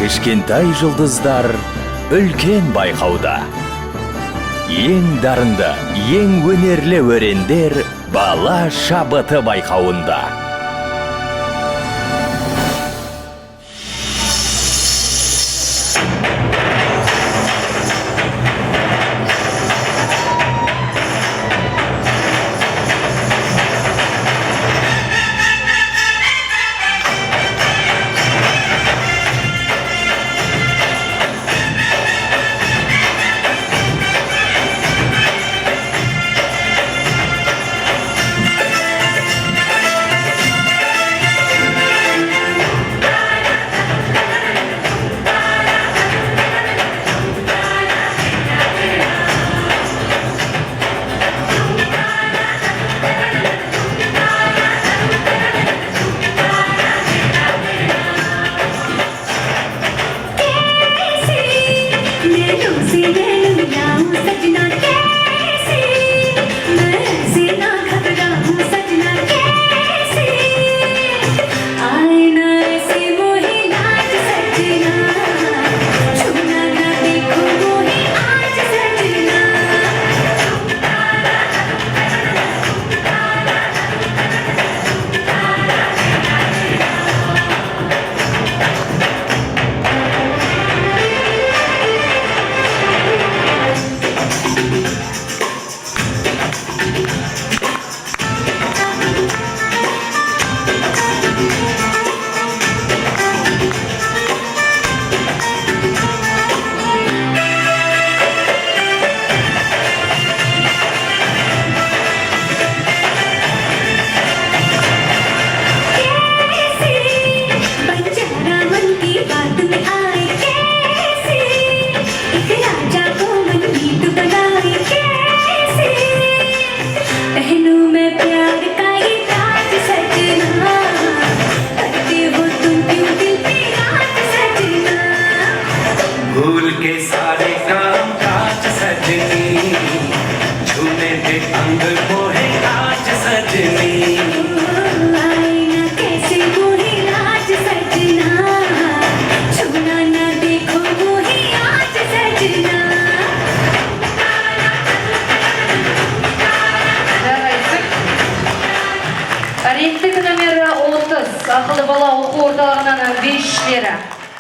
Кішкентай жұлдыздар үлкен байқауда. Ең дарынды, ең өнерлі өрендер бала шабыты байқауында. भूल के सारे काम काज सजनी, झूमे दे अंग मोहे आज सजनी। आईना कैसे मोहे आज सजना, छूना ना देखो मोहे आज सजना। Рейтинг номер 30 ақылды бала оқу орталығынан 5-лері.